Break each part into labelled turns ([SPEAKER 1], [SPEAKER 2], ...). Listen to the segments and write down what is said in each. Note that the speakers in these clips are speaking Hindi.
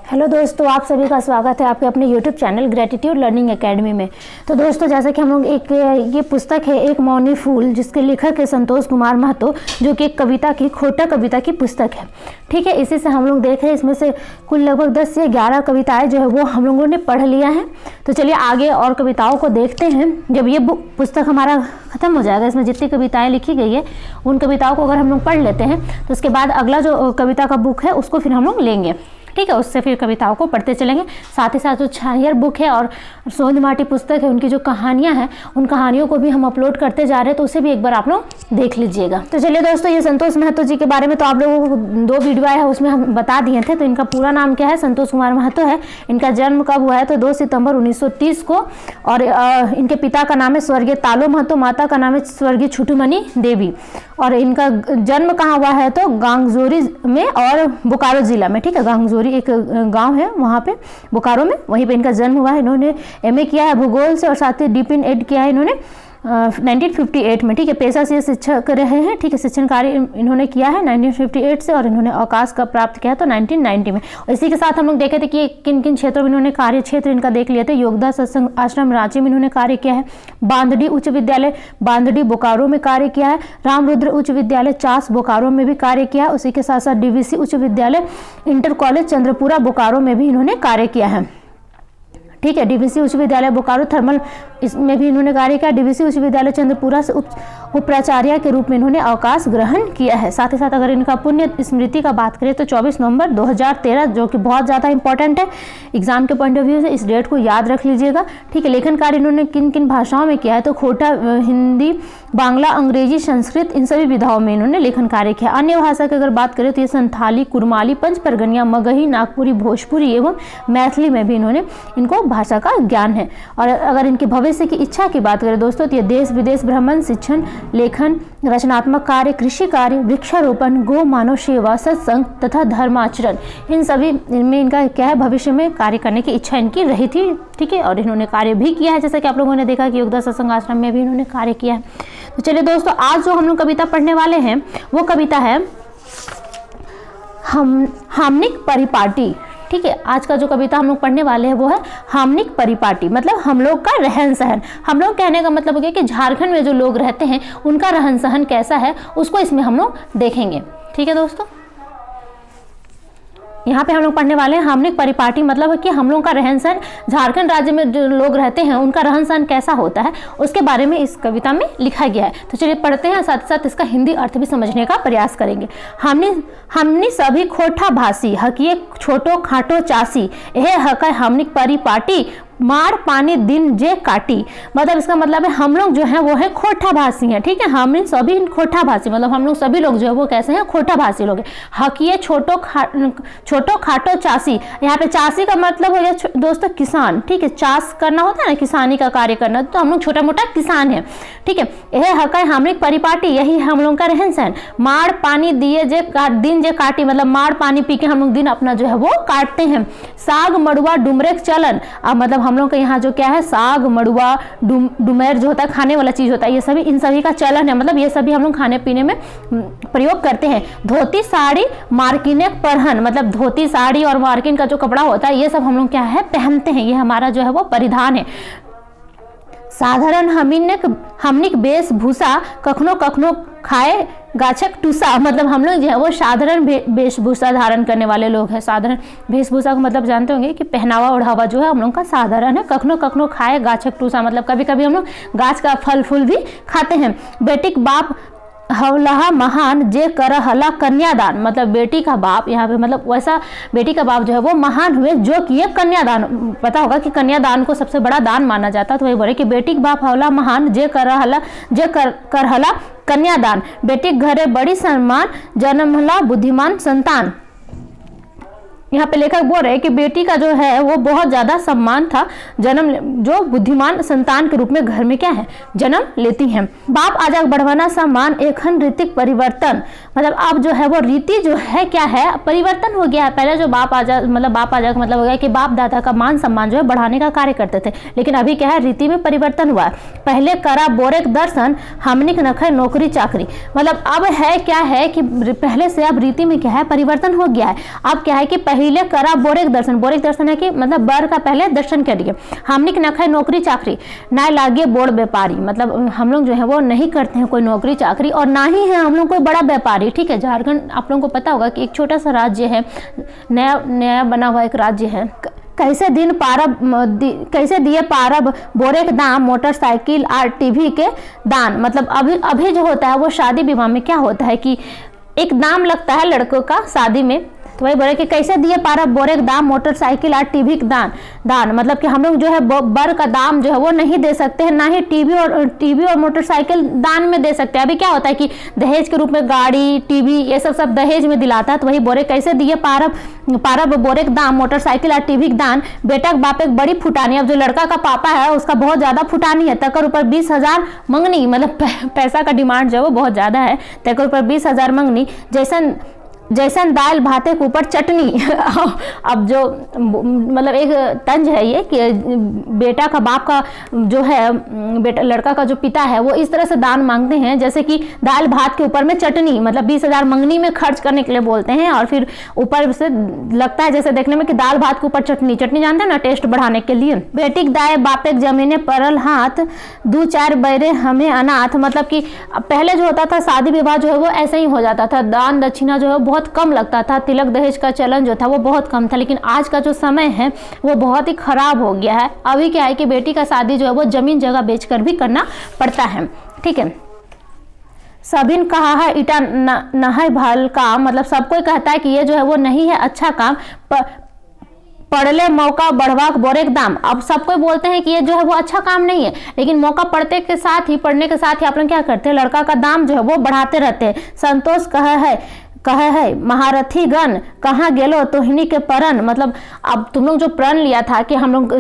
[SPEAKER 1] हेलो दोस्तों, आप सभी का स्वागत है आपके अपने YouTube channel gratitude learning academy में। तो दोस्तों, जैसा कि हम लोग ये पुस्तक है एक मौनी फूल, जिसके लेखक है संतोष कुमार महतो, जो कि एक कविता की खोटा कविता की पुस्तक है। ठीक है, इसी से हम लोग देख रहे हैं, इसमें से कुल लगभग 10 से 11 कविताएं जो है वो हम लोगों ने पढ़ लिया है। तो चलिए आगे और कविताओं को देखते हैं। जब ये पुस्तक हमारा ख़त्म हो जाएगा, इसमें जितनी कविताएँ लिखी गई है उन कविताओं को अगर हम लोग पढ़ लेते हैं तो उसके बाद अगला जो कविता का बुक है उसको फिर हम लोग लेंगे। ठीक है, उससे फिर कविताओं को पढ़ते चलेंगे। साथ ही साथ जो छानियर बुक है और सोंद माटी पुस्तक है, उनकी जो कहानियां हैं उन कहानियों को भी हम अपलोड करते जा रहे हैं, तो उसे भी एक बार आप लोग देख लीजिएगा। तो चलिए दोस्तों, ये संतोष महतो जी के बारे में तो आप लोगों को 2 वीडियो आया है, उसमें हम बता दिए थे। तो इनका पूरा नाम क्या है? संतोष कुमार महतो है। इनका जन्म कब हुआ है? तो 2 सितंबर 1930 को। और इनके पिता का नाम है स्वर्गीय तालो महतो, माता का नाम है स्वर्गीय छुटुमणि देवी। और इनका जन्म कहाँ हुआ है? तो गांगजोरी में और बोकारो जिला में। ठीक है, गांगजोरी एक गांव है वहाँ पे बोकारो में, वहीं पे इनका जन्म हुआ है। इन्होंने एमए किया है भूगोल से और साथ ही डीप इन एड किया है इन्होंने 1958 में। ठीक है, पेशा से शिक्षक रहे हैं। ठीक है, शिक्षण कार्य इन्होंने किया है 1958 से, और इन्होंने अवकाश का प्राप्त किया तो 1990 में। और इसी के साथ हम लोग देखे थे कि किन किन क्षेत्रों में इन्होंने कार्य क्षेत्र इनका देख लिए थे। योगदा सत्संग आश्रम रांची में इन्होंने कार्य किया है, बांदडी उच्च विद्यालय बांदडी बोकारो में कार्य किया है, रामरुद्र उच्च विद्यालय चास बोकारो में भी कार्य किया है। उसी के साथ साथ डीवीसी उच्च विद्यालय इंटर कॉलेज चंद्रपुरा बोकारो में भी इन्होंने कार्य किया है। ठीक है, डीवीसी उच्च विद्यालय बोकारो थर्मल इसमें भी इन्होंने कार्य किया। डीवीसी उच्च विद्यालय चंद्रपुरा से उपाचार्य के रूप में इन्होंने अवकाश ग्रहण किया है। साथ ही साथ अगर इनका पुण्य स्मृति का बात करें तो 24 नवंबर 2013, जो कि बहुत ज़्यादा इंपॉर्टेंट है एग्जाम के पॉइंट ऑफ व्यू से, इस डेट को याद रख लीजिएगा। ठीक है, लेखन कार्य इन्होंने किन किन भाषाओं में किया है? तो खोटा, हिंदी, बांग्ला, अंग्रेजी, संस्कृत, इन सभी विधाओं में इन्होंने लेखन कार्य किया। अन्य भाषा की अगर बात करें तो ये संथाली, कुरमाली, पंच परगनिया, मगही, नागपुरी, भोजपुरी एवं मैथिली में भी इन्होंने इनको भाषा का ज्ञान है। और अगर इनके भविष्य की इच्छा की बात करें दोस्तों तो ये देश विदेश भ्रमण, शिक्षण, लेखन, रचनात्मक कार्य, कृषि कार्य, वृक्षारोपण, गो मानव सेवा, सत्संग तथा धर्माचरण, इन सभी में इनका क्या है, भविष्य में कार्य करने की इच्छा इनकी रही थी। ठीक है, और इन्होंने कार्य भी किया है, जैसा कि आप लोगों ने देखा कि योगदा सत्संग आश्रम में भी इन्होंने कार्य किया है। तो चलिए दोस्तों, आज जो हम लोग कविता पढ़ने वाले हैं वो कविता है हाम्निक परिपाटी। ठीक है, आज का जो कविता हम लोग पढ़ने वाले हैं वो है हाम्निक परिपाटी, मतलब हम लोग का रहन सहन। हम लोग कहने का मतलब हो गया कि झारखंड में जो लोग रहते हैं उनका रहन सहन कैसा है, उसको इसमें हम लोग देखेंगे। ठीक है दोस्तों, यहाँ पे हम लोग पढ़ने वाले हैं हाम्निक परिपाटी, मतलब है कि हम लोग का रहन सहन, झारखंड राज्य में जो लोग रहते हैं उनका रहन सहन कैसा होता है, उसके बारे में इस कविता में लिखा गया है। तो चलिए पढ़ते हैं, साथ साथ इसका हिंदी अर्थ भी समझने का प्रयास करेंगे। हमनी सभी खोठा भाषी, हकिए छोटो खाटो चासी, यह हक हाम्निक परिपाटी, मार पानी दिन जे काटी। मतलब इसका मतलब है हम लोग जो है वो है खोठा भाषी हैं। ठीक है, हम सभी खोठा भाषी, मतलब हम लोग सभी लोग जो है वो कैसे हैं, खोठा भाषी लोग हैं। हकिए छोटो खाटो चासी, यहाँ पे चासी का मतलब हो गया दोस्तों किसान। ठीक है, चाष करना होता है ना, किसानी का कार्य करना, तो हम लोग छोटा मोटा किसान है। ठीक है, यह हक है हाम्निक परिपाटी, यही हम लोग का रहन सहन। मार पानी दिए जे दिन जे काटी, मतलब मार पानी पी के हम लोग दिन अपना जो है वो काटते हैं। साग मड़ुआ डुमरेक चलन, अब मतलब हम लोग के यहाँ जो क्या है, साग मड़ुआ डुमेर जो होता है खाने वाला चीज होता है, ये सभी इन सभी का चलन है, मतलब ये सभी हम लोग खाने पीने में प्रयोग करते हैं। धोती साड़ी मार्किने परहन, मतलब धोती साड़ी और मार्किन का जो कपड़ा होता है ये सब हम लोग क्या है पहनते हैं, ये हमारा जो है वो परिधान है। साधारण हमनिक वेशभूषा कखनो कखनो खाए गाछक टूसा, मतलब हम लोग जो है वो साधारण वेशभूषा धारण करने वाले लोग हैं। साधारण वेशभूषा का मतलब जानते होंगे कि पहनावा ओढ़ावा जो है हम लोग का साधारण है। कखनो कखनो खाए गाछक टूसा, मतलब कभी कभी हम लोग गाछ का फल फूल भी खाते हैं। बेटिक बाप हवलहा महान जे कर हला कन्यादान, मतलब बेटी का बाप, यहाँ पे मतलब वैसा बेटी का बाप जो है वो महान हुए जो किए कन्यादान। पता होगा कि कन्यादान को सबसे बड़ा दान माना जाता है, तो वही बोले कि बेटी का बाप हवला महान जे कर हला कन्यादान, बेटी घरे बड़ी सम्मान जन्मला बुद्धिमान संतान। यहाँ पे लेखक बोल रहे हैं कि बेटी का जो है वो बहुत ज़्यादा सम्मान था, जन्म जो बुद्धिमान संतान के रूप में घर में क्या है जन्म लेती हैं। बाप आजाक बढ़वाना सम्मान एखन ऋतिक परिवर्तन, मतलब अब जो है वो रीति जो है क्या है, परिवर्तन हो गया है। पहले जो बाप आजा का मतलब हो गया कि बाप दादा का मान सम्मान जो है बढ़ाने का कार्य करते थे, लेकिन अभी क्या है, रीति में परिवर्तन हुआ है। पहले करा बोरेक दर्शन हमनिक नखे नौकरी चाकरी, मतलब अब है क्या है कि पहले से अब रीति में क्या है, परिवर्तन हो गया है। अब क्या है कि पहले करा बोरेक दर्शन है कि मतलब बर का पहले दर्शन करिए, हमनिक नखे नौकरी चाकरी ना लागे बोर्ड व्यापारी, मतलब हम लोग जो है वो नहीं करते हैं कोई नौकरी चाकरी और ना ही है हम लोग कोई बड़ा व्यापारी। ठीक है, झारखंड आप लोगों को पता होगा कि एक छोटा सा राज्य है, नया बना हुआ एक राज्य है। कैसे दिए पारब बोरे के दाम मोटरसाइकिल और टीवी के दान, मतलब अभी जो होता है वो शादी विवाह में क्या होता है कि एक दाम लगता है लड़कों का शादी में, तो वही बोले कि कैसे दिए पारा बोरे का दाम मोटरसाइकिल और टीवी का दान, मतलब कि हम लोग जो है बर का दाम जो है वो नहीं दे सकते हैं, ना ही टीवी और मोटरसाइकिल दान में दे सकते हैं। अभी क्या होता है कि दहेज के रूप में गाड़ी टीवी ये सब दहेज में दिलाता है, तो वही बोरे कैसे दिए पारा बोरे का दाम मोटरसाइकिल और टीवी का दान, बेटा के बाप एक बड़ी फुटानी, अब जो लड़का का पापा है उसका बहुत ज्यादा फुटानी है, तकर ऊपर 20,000 मंगनी, मतलब पैसा का डिमांड जो है वो बहुत ज्यादा है, तकर ऊपर 20,000 मंगनी, जैसन दाल भाते के ऊपर चटनी। अब जो मतलब एक तंज है ये कि बेटा का बाप का जो है लड़का का जो पिता है वो इस तरह से दान मांगते हैं जैसे कि दाल भात के ऊपर में चटनी, मतलब 20,000 मंगनी में खर्च करने के लिए बोलते हैं, और फिर ऊपर से लगता है जैसे देखने में कि दाल भात के ऊपर चटनी जानते हैं ना, टेस्ट बढ़ाने के लिए। बेटी दाए बापे जमीने परल हाथ 2-4 बैरे हमें अनाथ, मतलब कि पहले जो होता था शादी विवाह जो है वो ऐसे ही हो जाता था, दान दक्षिणा जो है बहुत कम लगता था, तिलक दहेज का चलन जो था वो बहुत कम था, लेकिन आज का जो समय है वो बहुत ही खराब हो गया है। अभी क्या है कि बेटी का शादी जो है वो जमीन जगह बेचकर भी करना पड़ता है। ठीक है, सबिन कहा है इटा नहय भल काम, मतलब सबको कहता है कि ये जो है वो नहीं है अच्छा काम, पढ़ले मौका बढ़वाक बोरेक दाम, अब सबको बोलते हैं कि ये जो है वो अच्छा काम नहीं है, लेकिन मौका पढ़ने के साथ ही आप लोग क्या करते हैं, लड़का का दाम जो है वो बढ़ाते रहते हैं। संतोष कहे है महारथी गण कहाँ गेलो तोहिनी के परन, मतलब अब तुम लोग जो प्रण लिया था कि हम लोग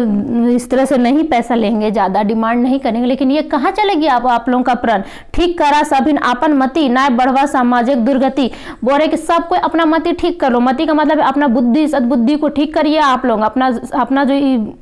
[SPEAKER 1] इस तरह से नहीं पैसा लेंगे, ज़्यादा डिमांड नहीं करेंगे, लेकिन ये कहाँ चलेगी आप लोगों का प्रण। ठीक करा सभिन आपन मति ना बढ़वा सामाजिक दुर्गति, बोल रहे कि सब कोई अपना मति ठीक कर लो, मति का मतलब अपना बुद्धि सद्बुद्धि को ठीक करिए आप लोग, अपना जो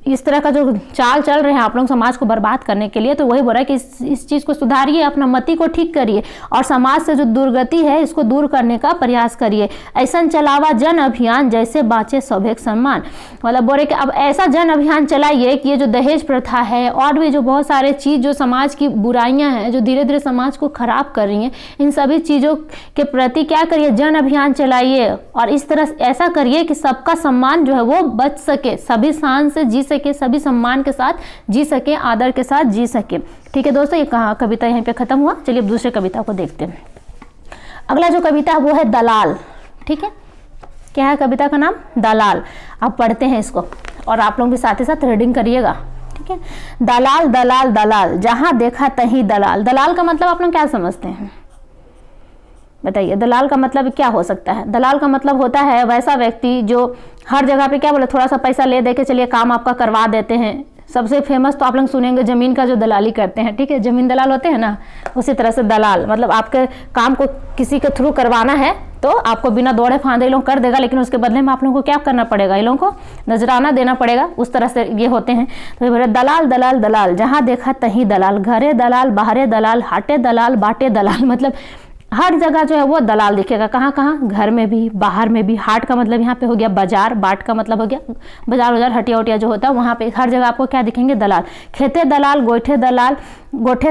[SPEAKER 1] इस तरह का जो चाल चल रहे हैं आप लोग समाज को बर्बाद करने के लिए, तो वही बोल रहा है कि इस चीज़ को सुधारिए, अपना मति को ठीक करिए और समाज से जो दुर्गति है इसको दूर करने का प्रयास करिए। ऐसा चलावा जन अभियान जैसे बाँचे सौभाग्य सम्मान, मतलब बोल रहे कि अब ऐसा जन अभियान चलाइए कि ये जो दहेज प्रथा है और भी जो बहुत सारे चीज़ जो समाज की बुराइयां हैं जो धीरे धीरे समाज को खराब कर रही हैं, इन सभी चीज़ों के प्रति क्या करिए, जन अभियान चलाइए और इस तरह ऐसा करिए कि सबका सम्मान जो है वो बच सके, सभी शान से जी सके, सभी सम्मान के साथ जी सके, आदर के साथ जी सके। ठीक है दोस्तों, ये कविता यहीं पे खत्म हुआ। चलिए अब दूसरे कविता को देखते हैं। अगला जो कविता है वो है दलाल। ठीक है, क्या है कविता का नाम, दलाल। अब पढ़ते हैं इसको और आप लोग भी साथ ही साथ रीडिंग करिएगा। ठीक है, दलाल दलाल दलाल जहां देखा तहीं दलाल। दलाल का मतलब आप लोग क्या समझते हैं, बताइए। दलाल का मतलब क्या हो सकता है? दलाल का मतलब होता है वैसा व्यक्ति जो हर जगह पे क्या बोले, थोड़ा सा पैसा ले दे के चलिए काम आपका करवा देते हैं। सबसे फेमस तो आप लोग सुनेंगे जमीन का जो दलाली करते हैं। ठीक है, जमीन दलाल होते हैं ना, उसी तरह से दलाल मतलब आपके काम को किसी के थ्रू करवाना है तो आपको बिना दौड़े फांदे ये लोग कर देगा, लेकिन उसके बदले में आप लोगों को क्या करना पड़ेगा, ये लोगों को नजराना देना पड़ेगा। उस तरह से ये होते हैं। तो बोले दलाल दलाल दलाल जहाँ देखा तहीं दलाल, घरे दलाल बाहरे दलाल, हाटे दलाल बाटे दलाल, मतलब हर जगह जो है वो दलाल दिखेगा। कहाँ कहाँ, घर में भी बाहर में भी। हाट का मतलब यहाँ पे हो गया बाजार, बाट का मतलब हो गया बाजार हटिया उटिया जो होता है वहाँ पे हर जगह आपको क्या दिखेंगे, दलाल। खेते दलाल गोठे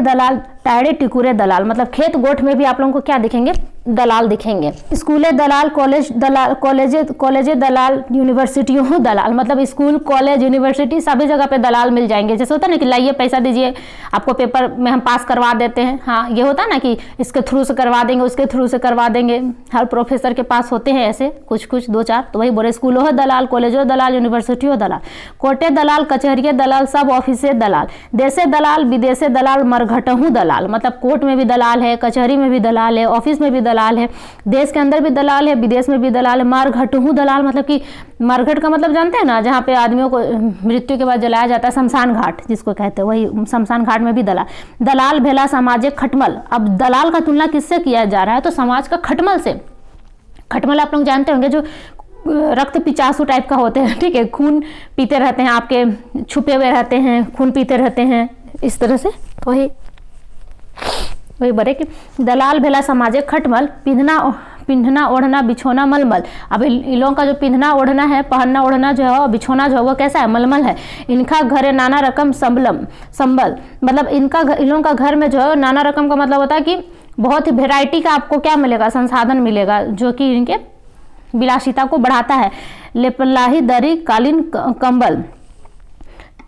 [SPEAKER 1] दलाल टायरे टिकुरे दलाल, मतलब खेत गोठ में भी आप लोगों को क्या दिखेंगे, दलाल दिखेंगे। स्कूले दलाल कॉलेजे दलाल यूनिवर्सिटियों दलाल, मतलब स्कूल कॉलेज यूनिवर्सिटी सभी जगह पे दलाल मिल जाएंगे। जैसे होता है ना कि लाइए पैसा दीजिए आपको पेपर में हम पास करवा देते हैं, हाँ ये होता है ना कि इसके थ्रू से करवा देंगे उसके थ्रू से करवा देंगे। हर प्रोफेसर के पास होते हैं ऐसे कुछ 2-4, तो वही बोले स्कूल हो दलाल, कॉलेज हो दलाल, यूनिवर्सिटी हो दलाल, कोर्टे दलाल, कचहरी दलाल, सब ऑफिसे दलाल, देशे दलाल विदेशे दलाल, मरघटहूँ दलाल, मतलब कोर्ट में भी दलाल है, कचहरी में भी दलाल है, ऑफिस में भी दलाल दलाल है, देश के अंदर भी दलाल है, विदेश में भी दलाल है। मरघटहु दलाल मतलब कि मरघट का मतलब जानते हैं ना, जहाँ पे आदमियों को मृत्यु के बाद जलाया जाता है, शमशान घाट जिसको कहते हैं, वही शमशान घाट में भी दलाल भेला सामाजिक खटमल। अब दलाल का तुलना किससे किया जा रहा है, तो समाज का खटमल से। खटमल आप लोग जानते होंगे, जो रक्त पिचासू टाइप का होते हैं, ठीक है, खून पीते रहते हैं, आपके छुपे हुए रहते हैं, खून पीते रहते हैं, इस तरह से। वही बड़े कि दलाल भेला सामाजिक खटमल, पिंधना ओढ़ना बिछोना मलमल। अब इन लोगों का जो पिंधना ओढ़ना है, पहनना ओढ़ना जो है, बिछोना जो है वो कैसा है, मलमल है। इनका घरे नाना रकम संबल, मतलब इन लोगों का घर में जो है नाना रकम का मतलब होता है कि बहुत ही वेराइटी का आपको क्या मिलेगा, संसाधन मिलेगा, जो कि इनके विलासिता को बढ़ाता है। लेपलाही दरी कालीन कंबल,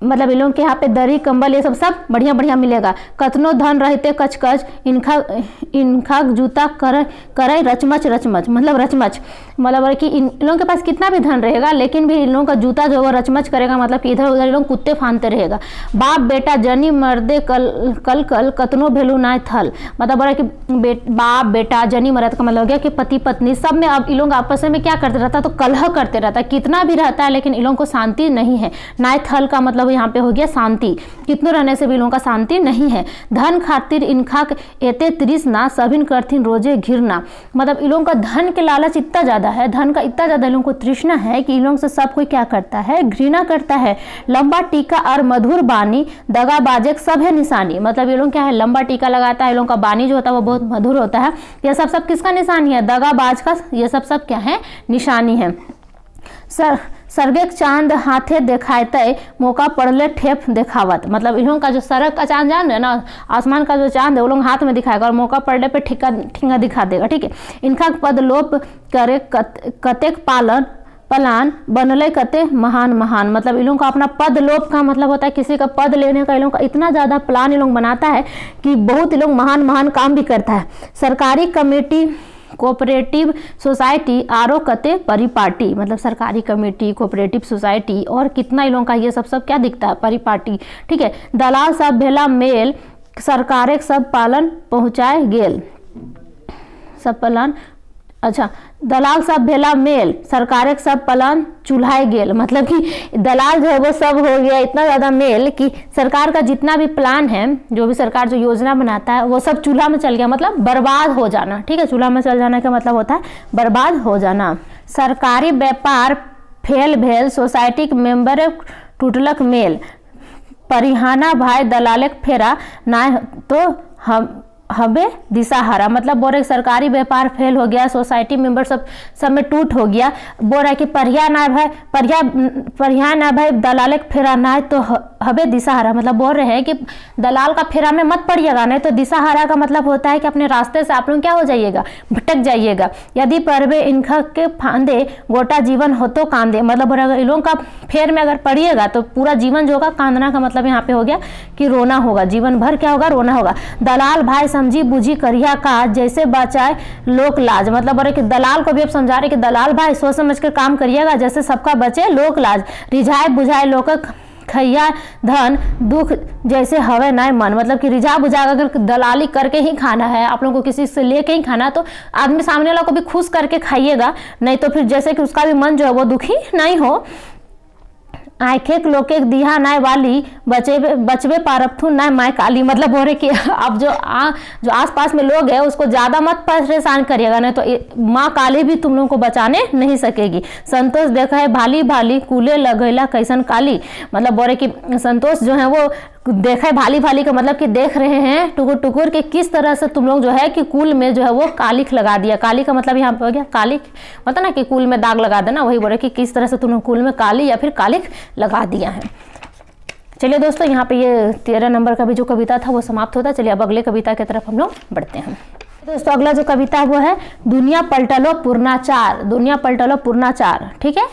[SPEAKER 1] मतलब इन लोगों के यहाँ पे दरी कंबल ये सब बढ़िया बढ़िया मिलेगा। कतनो धन रहते कचकच, इनका जूता करे रचमच, मतलब रचमच, मतलब कि इन लोगों के पास कितना भी धन रहेगा लेकिन भी इन लोगों का जूता जो है रचमच करेगा, मतलब कि इधर उधर इन लोग कुत्ते फानते रहेगा। बाप बेटा जनी मर्दे कल कतनो भेलू नाय थल, मतलब कि बाप बेटा जनी मर्द का मतलब हो गया कि पति पत्नी सब में अब इन लोग आपस में क्या करते रहता है, तो कलह करते रहता है, कितना भी रहता है लेकिन इन लोगों को शांति नहीं है। नाय थल का मतलब यहाँ पे हो गया शांति, कितनों रहने से भी लोगों का शांति नहीं है। धन खातिर इनखा एते तृष्णा सभिन करथिन रोजे घिरना, मतलब इन लोगों का धन के लालच इतना ज्यादा है, धन का इतना ज्यादा इन लोगों को तृष्णा है कि इन लोगों से सब कोई क्या करता है, घृणा करता है। लंबा टीका और मधुर बानी दगा बाजेक सब है निशानी, मतलब ये लोग क्या है, लंबा टीका लगाता है, इन लोगों का बानी जो होता है वो बहुत मधुर होता है। यह सब किसका निशानी है, दगाबाज का, ये सब क्या है, निशानी है। सरगेक चांद हाथे देखाते मौका पड़ले ठेप देखावत, मतलब इन लोगों का जो सरग का चांद जान है ना, आसमान का जो चांद है वो लोग हाथ में दिखाएगा और मौका पड़ने पे ठिंगा दिखा देगा, ठीक है। इनका पद लोप करे कतेक पलान बनले कते महान, मतलब इन लोगों का अपना पद लोप का मतलब होता है किसी का पद लेने का इन लोगों का इतना ज़्यादा प्लान इन लोग बनाता है कि बहुत इन लोग महान काम भी करता है। सरकारी कमेटी कोऑपरेटिव सोसाइटी आरो कते परिपाटी, मतलब सरकारी कमेटी कोऑपरेटिव सोसाइटी और कितना इन लोगों का ये सब क्या दिखता है, परिपाटी, ठीक है। दलाल सब भेला मेल सरकारे सब पालन पहुँचाए गेल, सब पालन, अच्छा, दलाल सब भेला मेल सरकारे सब पालन चूल्हाए गेल, मतलब कि दलाल जो है वो सब हो गया इतना ज़्यादा मेल कि सरकार का जितना भी प्लान है, जो भी सरकार जो योजना बनाता है वो सब चूल्हा में चल गया, मतलब बर्बाद हो जाना, ठीक है। चूल्हा में चल जाने का मतलब होता है बर्बाद हो जाना। सरकारी व्यापार फेल भेल सोसाइटी के मेंबर टूटलक मेल, परिहाना भाई दलालक फेरा ना तो हबे दिशाहारा, मतलब बोल रहे सरकारी व्यापार फेल हो गया, सोसाइटी मेंबर सब में टूट हो गया। बोल रहा है कि परिया ना भाई दलाल फेरा ना तो हबे दिशाहारा, मतलब बोल रहे हैं कि दलाल का फेरा में मत पड़िएगा, नहीं तो दिशाहारा का मतलब होता है कि अपने रास्ते से आप लोग क्या हो जाइएगा, भटक जाइएगा। यदि परवे इनका के फांदे गोटा जीवन हो तो कांदे, मतलब अगर इन लोगों का फेर में अगर पड़िएगा तो पूरा जीवन जो होगा, कांदना का मतलब यहाँ पे हो गया कि रोना होगा, जीवन भर क्या होगा, रोना होगा। दलाल भाई समझी बुझी करिया का जैसे बचाए लोक लाज, मतलब बोले कि दलाल को भी अब समझा रहे कि दलाल भाई सोच समझ कर काम करिएगा जैसे सबका बचे लोक लाज। रिझाए बुझाए लोक खैया धन दुख जैसे हवे नाय मन, मतलब कि रिझा बुझा अगर दलाली करके ही खाना है, आप लोगों को किसी से लेके ही खाना, तो आदमी सामने वाला को भी खुश करके खाइएगा, नहीं तो फिर जैसे कि उसका भी मन जो है वो दुखी नहीं हो। आँखें लोके दिहा नाय वाली बचवे पारपथु नाय माय काली, मतलब हो रहे कि अब जो आसपास में लोग हैं उसको ज़्यादा मत परेशान करिएगा, नहीं तो माँ काली भी तुम लोगों को बचाने नहीं सकेगी। संतोष देखा है भाली भाली कूले लगैला कैसन काली, मतलब बोल रहे कि संतोष जो है वो देखा है भाली भाली का मतलब कि देख रहे हैं टुकुर टुकुर के किस तरह से तुम लोग जो है कि कुल में जो है वो कालिक लगा दिया। काली का मतलब यहाँ पे हो गया कालिक, मतलब ना कि कुल में दाग लगा देना, वही बोल रहे कि किस तरह से तुम लोग कुल में काली या फिर कालिक लगा दिया है। चलिए दोस्तों, यहाँ पे ये 13 नंबर का भी जो कविता था वो समाप्त होता है। चलिए अब अगले कविता की तरफ हम लोग बढ़ते हैं। दोस्तों अगला जो कविता वो है दुनिया पलटलो पूर्णाचार, दुनिया पलटलो पूर्णाचार, ठीक है।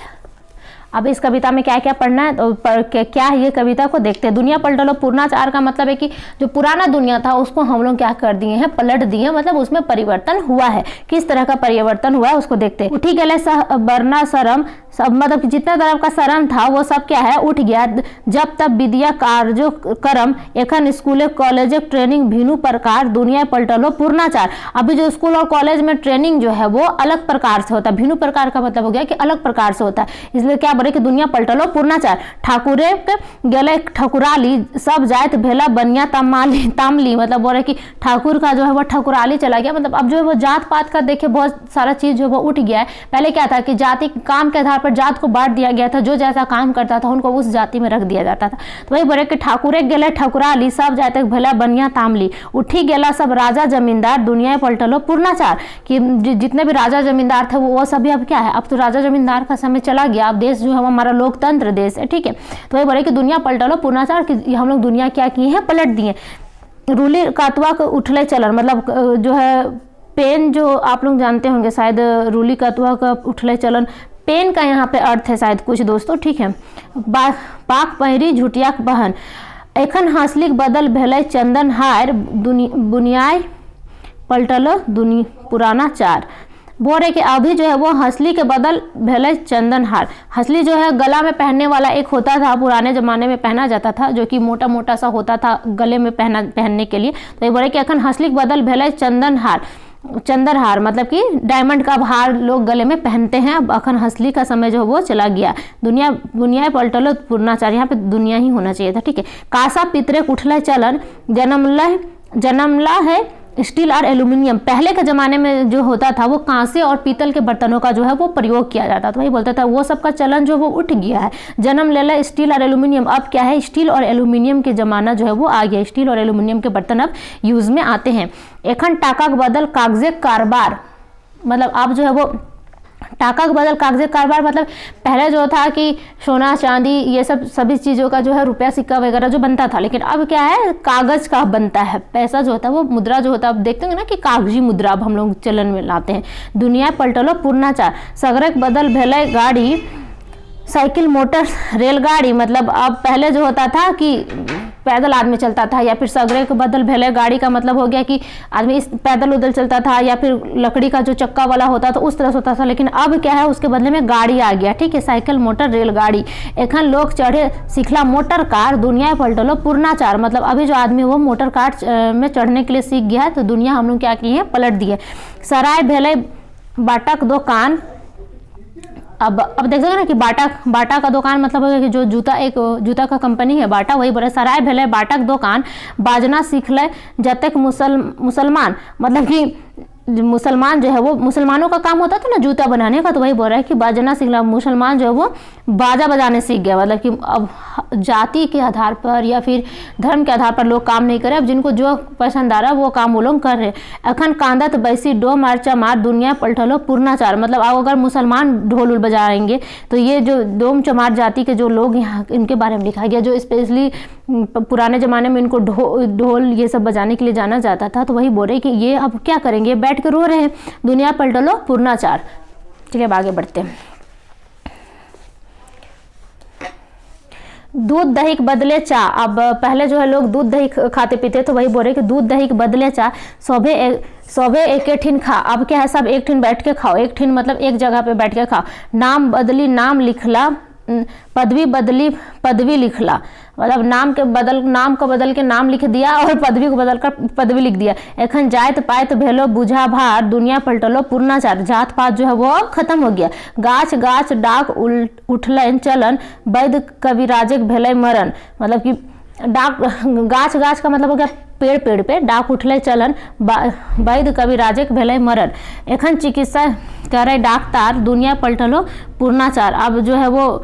[SPEAKER 1] अब इस कविता में क्या क्या पढ़ना है तो क्या है ये कविता को देखते हैं। दुनिया पलटलो पूर्णाचार का मतलब है कि जो पुराना दुनिया था उसको हम लोग क्या कर दिए हैं, पलट दिए हैं, मतलब उसमें परिवर्तन हुआ है। किस तरह का परिवर्तन हुआ है उसको देखते हैं। उठी गले बरना शरम सब मतलब कि जितना तरफ का शर्म था वो सब क्या है उठ गया। जब तब विद्या कार्यो कर्म एखन स्कूल कॉलेज ट्रेनिंग भिन्न प्रकार दुनिया पलटलो पूर्णाचार। अभी जो स्कूल और कॉलेज में ट्रेनिंग जो है वो अलग प्रकार से होता है। भिन्न प्रकार का मतलब हो गया कि अलग प्रकार से होता है, इसलिए क्या बोले कि दुनिया पलटलो पूर्णाचार। ठाकुरे गेले ठकुराली सब जात भेला बनिया तामली मतलब बोले कि ठाकुर का जो है वो ठकुराली चला गया। मतलब अब जो है वो जात पात का देखे बहुत सारा चीज जो वो उठ गया है। पहले क्या था कि जाति काम के आधार पर जात को बांट दिया गया था, जो जैसा काम करता था उनको उस जाति में रख दिया जाता था। तो वही बोले कि ठाकुरे गेले ठकुराली सब जात भेला बनिया तामली। उठी गेला सब राजा जमींदार दुनिया पलटलो पूर्णाचार, कि जितने भी राजा जमींदार थे वो सभी अब क्या है, अब तो राजा जमींदार का समय चला गया, अब देश जो है वो हमारा लोकतंत्र देश है, ठीक है। तो वही बोले कि दुनिया पलटलो पूर्णाचार, कि हम लोग दुनिया क्या किए हैं, पलट दिए। रूली कातवा को उठले चलन मतलब जो है पेन, जो आप लोग जानते होंगे शायद, रूली कातवा का उठले चलन पेन का यहाँ पे अर्थ है शायद कुछ दोस्तों, ठीक है। पाक पहिरी झुटियाक बहन एखन हंसलिक बदल भेलै चंदन हार बुनियाय पलटलो पुराना चार। बोल रहे कि अभी जो है वो हंसली के बदल भेले चंदन हार। हंसली जो है गला में पहनने वाला एक होता था, पुराने जमाने में पहना जाता था, जो कि मोटा मोटा सा होता था गले में पहनने के लिए। तो ये बोले कि अखन हंसली के बदल भेले चंदन हार। चंदन हार मतलब कि डायमंड का हार लोग गले में पहनते हैं। अब अखन हंसली का समय जो है वो चला गया। दुनिया पलटलो पूर्णाचार, यहाँ पे दुनिया ही होना चाहिए था, ठीक है। कासा पितरे उठला चलन जन्मला है स्टील और एल्यूमिनियम। पहले के ज़माने में जो होता था वो कांसे और पीतल के बर्तनों का जो है वो प्रयोग किया जाता था। वही बोलता था वो सब का चलन जो वो उठ गया है। जन्म ले ला स्टील और एल्यूमिनियम, अब क्या है स्टील और एल्यूमिनियम के ज़माना जो है वो आ गया। स्टील और एल्यूमिनियम के बर्तन अब यूज़ में आते हैं। एखन टाका के बदल कागजे कारोबार, मतलब अब जो है वो टाका के बदल कागजे कारोबार, मतलब पहले जो था कि सोना चांदी ये सब सभी चीज़ों का जो है रुपया सिक्का वगैरह जो बनता था, लेकिन अब क्या है कागज का बनता है। पैसा जो होता है वो मुद्रा जो होता है, अब देखते हैं ना कि कागजी मुद्रा अब हम लोग चलन में लाते हैं। दुनिया पलटलो पूर्णाचार सगरक बदल भेले गाड़ी साइकिल मोटर रेलगाड़ी, मतलब अब पहले जो होता था कि पैदल आदमी चलता था, या फिर सगरे के बदल भेले गाड़ी का मतलब हो गया कि आदमी इस पैदल उदल चलता था, या फिर लकड़ी का जो चक्का वाला होता था उस तरह से होता था। लेकिन अब क्या है उसके बदले में गाड़ी आ गया, ठीक है। साइकिल मोटर रेलगाड़ी एखन लोग चढ़े सिखला मोटर कार दुनिया पलटलो पूर्णाचार, मतलब अभी जो आदमी वो मोटर कार में चढ़ने के लिए सीख गया है, तो दुनिया हम लोग क्या किए हैं पलट दिए। सराय भेले बाटक दुकान, अब देख सकते ना कि बाटा का दुकान मतलब हो गया कि जो जूता का कंपनी है बाटा, वही बोले सराय भेले बाटक दुकान बाजना सीखले जतक मुसलमान, मतलब कि मुसलमान जो है वो मुसलमानों का काम होता था ना जूता बनाने का, तो वही बोल रहा है कि बाजना सीखला मुसलमान जो है वो बाजा बजाने सीख गया। मतलब कि अब जाति के आधार पर या फिर धर्म के आधार पर लोग काम नहीं करे, अब जिनको जो पसंद आ रहा है वो काम वो लोग कर रहे हैं। अखन कांदत बैसी डो मारचा मार दुनिया पलटलो पूर्णाचार, मतलब अब अगर मुसलमान ढोल उल बजाएंगे तो ये जो डोम चमार जाति के जो लोग यहाँ इनके बारे में लिखा गया, जो स्पेशली पुराने ज़माने में इनको ढोल ये सब बजाने के लिए जाना जाता था। तो वही बोल रहे कि ये अब क्या करेंगे, बैठ के रो रहे हैं। दुनिया पलटलो पूर्णाचार। चलिए अब आगे बढ़ते हैं। दूध दही के बदले चाह, अब पहले जो है लोग दूध दही खाते पीते, तो वही बोल रहे कि दूध दही के बदले चाह सौभे एक ठिन खा। अब क्या है सब एक ठिन बैठ के खाओ, एक ठिन मतलब एक जगह पे बैठ के खाओ। नाम बदली नाम लिखला, पदवी बदली पदवी लिखला, मतलब नाम को बदल के नाम लिख दिया और पदवी को बदल कर पदवी लिख दिया। एखन जात पात भेलो बुझा भार दुनिया पलटलो पूर्णाचार, जात पात जो है वो खत्म हो गया। गाछ गाछ डाक उठलन चलन वैद कविराजक भेले मरण, मतलब कि डाक गाछ गाछ का मतलब हो गया पेड़ पे, डाक उठले चलन वैद कविराजक भेले मरण। एखन चिकित्सा करे डॉक्टर दुनिया पलटलो पूर्णाचार, अब जो है वो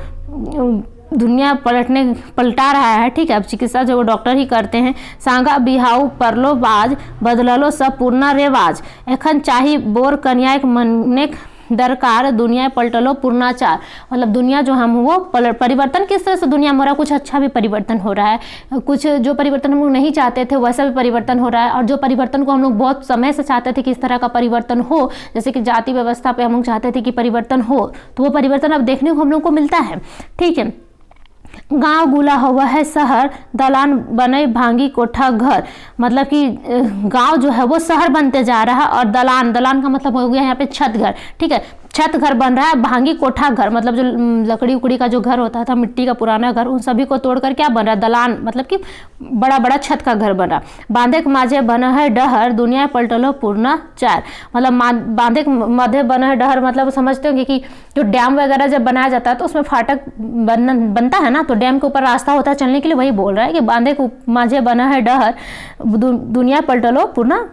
[SPEAKER 1] दुनिया पलटा रहा है, ठीक है। अब चिकित्सा जो वो डॉक्टर ही करते हैं। सांगा बिहाऊ परलो बाज बदललो सब पूर्णा रेवाज, एखन चाही बोर कन्या मने दरकार दुनिया पलटलो पूर्णाचार, मतलब दुनिया जो हम वो परिवर्तन किस तरह से दुनिया में हो रहा है, कुछ अच्छा भी परिवर्तन हो रहा है, कुछ जो परिवर्तन हम लोग नहीं चाहते थे वैसा भी परिवर्तन हो रहा है, और जो परिवर्तन को हम लोग बहुत समय से चाहते थे कि इस तरह का परिवर्तन हो, जैसे कि जाति व्यवस्था पे हम लोग चाहते थे कि परिवर्तन हो, तो वो परिवर्तन अब देखने को हम लोग को मिलता है, ठीक है। गांव गुला हुआ है शहर दलान बने भांगी कोठा घर, मतलब कि गांव जो है वो शहर बनते जा रहा है, और दलान का मतलब हो गया यहाँ पे छत घर, ठीक है। छत घर बन रहा है, भांगी कोठा घर मतलब जो लकड़ी उकड़ी का जो घर होता था, मिट्टी का पुराना घर, उन सभी को तोड़कर क्या बन रहा है, दलान मतलब कि बड़ा बड़ा छत का घर बन रहा। बांधे के माझे बना है डहर, दुनिया पलटलो पूर्णा चार। मतलब बांधे के मध्य बना है डहर, मतलब समझते होंगे कि जो डैम वगैरह जब बनाया जाता है तो उसमें फाटक बनता है ना, तो डैम के ऊपर रास्ता होता है चलने के लिए, वही बोल रहा है कि बांधे के माझे बना है डहर, दुनिया पलटलो पूर्णा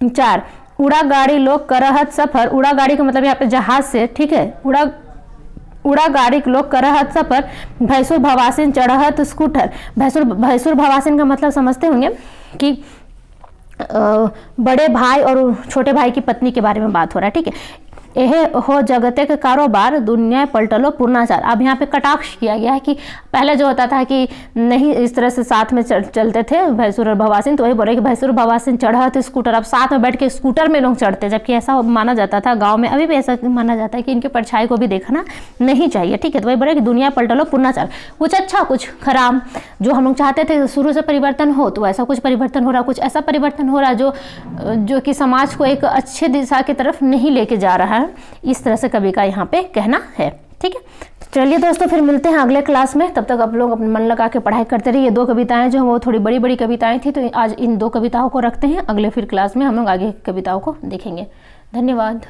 [SPEAKER 1] चार। उड़ा गाड़ी लोग करहत सफर, उड़ा गाड़ी का मतलब यहाँ पे जहाज से, ठीक है, उड़ा गाड़ी के लोग करहत सफर, भैंसुर भवासिन चढ़हत स्कूटर। भैंसुर भवासिन का मतलब समझते होंगे कि बड़े भाई और छोटे भाई की पत्नी के बारे में बात हो रहा है, ठीक है। यह हो जगते के कारोबार, दुनिया पलटलो पूर्णाचार। अब यहाँ पे कटाक्ष किया गया है कि पहले जो होता था कि नहीं इस तरह से साथ में चलते थे भैंसुर और भवासिन, तो वही बोले कि भैंसुर भवासिन चढ़त स्कूटर, अब साथ में बैठ के स्कूटर में लोग चढ़ते, जबकि ऐसा माना जाता था गांव में, अभी भी ऐसा माना जाता है कि इनकी परछाई को भी देखना नहीं चाहिए, ठीक है। तो वही बोले कि दुनिया पलटलो पूर्णाचार, कुछ अच्छा कुछ खराब, जो हम लोग चाहते थे शुरू से परिवर्तन हो, तो ऐसा कुछ परिवर्तन हो रहा, कुछ ऐसा परिवर्तन हो रहा जो कि समाज को एक अच्छे दिशा की तरफ नहीं लेके जा रहा है, इस तरह से कवि का यहाँ पे कहना है, ठीक है। चलिए दोस्तों, फिर मिलते हैं अगले क्लास में, तब तक आप लोग अपना मन लगा के पढ़ाई करते रहिए। 2 कविताएं जो वो थोड़ी बड़ी बड़ी कविताएं थी, तो आज इन 2 कविताओं को रखते हैं, अगले फिर क्लास में हम लोग आगे कविताओं को देखेंगे। धन्यवाद।